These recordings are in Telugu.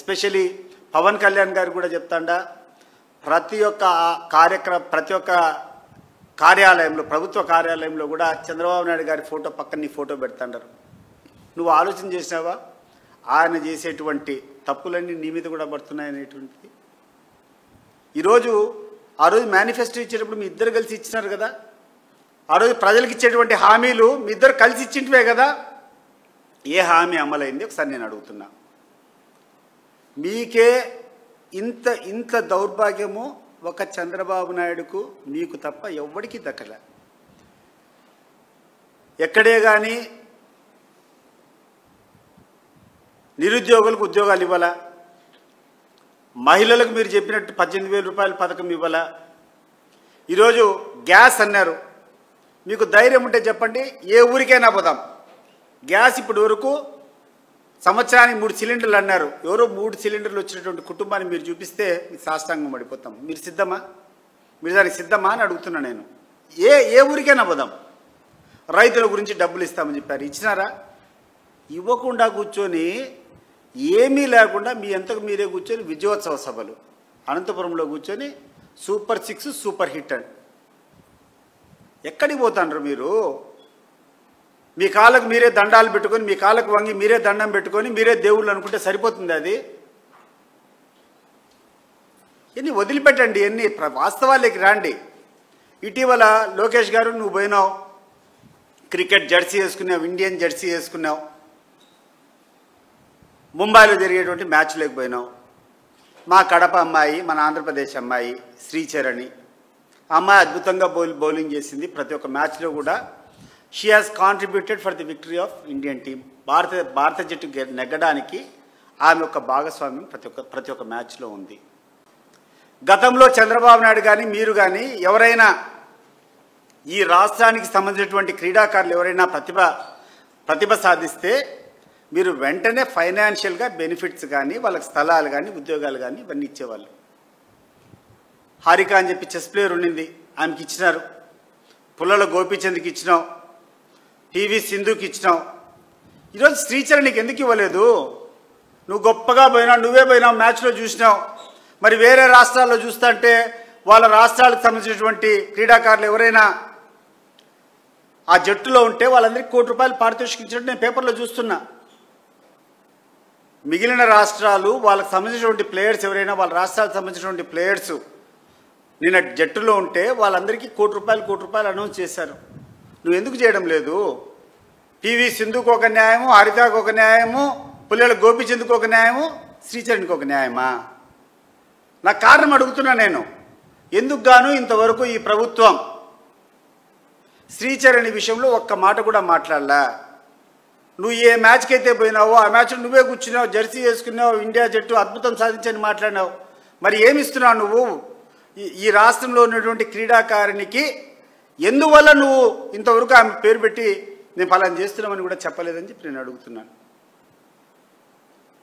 ఎస్పెషలీ పవన్ కళ్యాణ్ గారు కూడా చెప్తాండా ప్రతి ఒక్క కార్యాలయంలో ప్రభుత్వ కార్యాలయంలో కూడా చంద్రబాబు నాయుడు గారి ఫోటో పక్కన నీ ఫోటో పెడతాండారు. నువ్వు ఆలోచన చేసినావా ఆయన చేసేటువంటి తప్పులన్నీ నీ మీద కూడా పడుతున్నాయనేటువంటిది? ఈరోజు ఆ రోజు మేనిఫెస్టో ఇచ్చేటప్పుడు మీ ఇద్దరు కలిసి ఇచ్చినారు కదా, ఆ రోజు ప్రజలకు ఇచ్చేటువంటి హామీలు మీ ఇద్దరు కలిసి ఇచ్చింటివే కదా, ఏ హామీ అమలైంది ఒకసారి నేను అడుగుతున్నా. మీకే ఇంత దౌర్భాగ్యము ఒక చంద్రబాబు నాయుడుకు మీకు తప్ప ఎవ్వడికి దక్కలే. ఎక్కడే కానీ నిరుద్యోగులకు ఉద్యోగాలు ఇవ్వాలా, మహిళలకు మీరు చెప్పినట్టు 18,000 రూపాయల పథకం ఇవ్వాలా. ఈరోజు గ్యాస్ అన్నారు, మీకు ధైర్యం ఉంటే చెప్పండి ఏ ఊరికైనా పోదాం. గ్యాస్ ఇప్పటి వరకు సంవత్సరానికి 3 సిలిండర్లు అన్నారు. ఎవరో 3 సిలిండర్లు వచ్చినటువంటి కుటుంబాన్ని మీరు చూపిస్తే మీకు సాష్టాంగం పడిపోతాం. మీరు సిద్ధమా? మీరు దానికి సిద్ధమా అని అడుగుతున్నా నేను. ఏ ఊరికైనా పోదాం. రైతుల గురించి డబ్బులు ఇస్తామని చెప్పారు, ఇచ్చినారా? ఇవ్వకుండా కూర్చొని ఏమీ లేకుండా మీ అంతకు మీరే కూర్చొని విజయోత్సవ సభలు అనంతపురంలో కూర్చొని సూపర్ 6 సూపర్ హిట్ అని ఎక్కడికి పోతాండ్రు మీరు? మీ కాళ్ళకు మీరే దండాలు పెట్టుకొని, మీ కాళ్ళకు వంగి మీరే దండం పెట్టుకొని మీరే దేవుళ్ళు అనుకుంటే సరిపోతుంది. అది ఎన్ని వదిలిపెట్టండి, ఎన్ని వాస్తవాలకి రాండి. ఇటీవల లోకేష్ గారు నువ్వు పోయినావు, క్రికెట్ జెర్సీ వేసుకున్నావు, ఇండియన్ జెర్సీ వేసుకున్నావు, ముంబైలో జరిగేటువంటి మ్యాచ్లోకి పోయినావు. మా కడప అమ్మాయి, మన ఆంధ్రప్రదేశ్ అమ్మాయి శ్రీచరణి అమ్మాయి అద్భుతంగా బౌలింగ్ చేసింది. ప్రతి ఒక్క మ్యాచ్లో కూడా she has contributed for the victory of Indian team. భారత జట్టు నెగ్గడానికి ఆమె యొక్క భాగస్వామ్యం ప్రతి ఒక్క మ్యాచ్లో ఉంది. గతంలో చంద్రబాబు నాయుడు కానీ మీరు కానీ ఎవరైనా ఈ రాష్ట్రానికి సంబంధించినటువంటి క్రీడాకారులు ఎవరైనా ప్రతిభ సాధిస్తే మీరు వెంటనే ఫైనాన్షియల్గా బెనిఫిట్స్ కానీ వాళ్ళకి స్థలాలు కానీ ఉద్యోగాలు కానీ ఇవన్నీ ఇచ్చేవాళ్ళు. హారిక అని చెప్పి చెస్ ప్లేయర్ ఉండింది, ఆమెకి ఇచ్చినారు. పుల్లల గోపీచంద్కి ఇచ్చినావు, పివి సింధుకి ఇచ్చినావు. ఈరోజు శ్రీచరణికి ఎందుకు ఇవ్వలేదు? నువ్వు గొప్పగా పోయినావు, నువ్వే పోయినావు, మ్యాచ్లో చూసినావు. మరి వేరే రాష్ట్రాల్లో చూస్తా అంటే వాళ్ళ రాష్ట్రాలకు సంబంధించినటువంటి క్రీడాకారులు ఎవరైనా ఆ జట్టులో ఉంటే వాళ్ళందరికీ ₹1 పారితోషికం ఇచ్చినట్టు నేను పేపర్లో చూస్తున్నా. మిగిలిన రాష్ట్రాలు వాళ్ళకి సంబంధించినటువంటి ప్లేయర్స్ ఎవరైనా వాళ్ళ రాష్ట్రాలకు సంబంధించినటువంటి ప్లేయర్స్ నిన్న జట్టులో ఉంటే వాళ్ళందరికీ ₹1 అనౌన్స్ చేశారు. నువ్వు ఎందుకు చేయడం లేదు? పివి సింధుకు ఒక న్యాయము, హరితకు ఒక న్యాయము, పుల్లెల గోపీచంద్కు ఒక న్యాయము, శ్రీచరణ్కి ఒక న్యాయమా? నాకు కారణం అడుగుతున్నా నేను. ఎందుకు గాను ఇంతవరకు ఈ ప్రభుత్వం శ్రీచరణి విషయంలో ఒక్క మాట కూడా మాట్లాడలా? నువ్వు ఏ మ్యాచ్కి అయితే పోయినావో ఆ మ్యాచ్లో నువ్వే కూర్చున్నావు, జెర్సీ వేసుకున్నావు, ఇండియా జట్టు అద్భుతం సాధించని మాట్లాడినావు. మరి ఏమిస్తున్నావు నువ్వు ఈ రాష్ట్రంలో ఉన్నటువంటి క్రీడాకారునికి? ఎందువల్ల నువ్వు ఇంతవరకు ఆమె పేరు పెట్టి నేను ఫలానా చేస్తున్నామని కూడా చెప్పలేదని చెప్పి నేను అడుగుతున్నాను.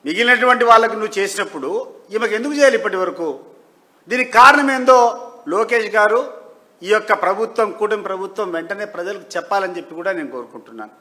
మిగిలినటువంటి వాళ్ళకు నువ్వు చేసినప్పుడు ఈమెకు ఎందుకు చేయాలి ఇప్పటి వరకు? దీనికి కారణం ఏందో లోకేష్ గారు, ఈ యొక్క ప్రభుత్వం, కూటమి ప్రభుత్వం వెంటనే ప్రజలకు చెప్పాలని చెప్పి కూడా నేను కోరుకుంటున్నాను.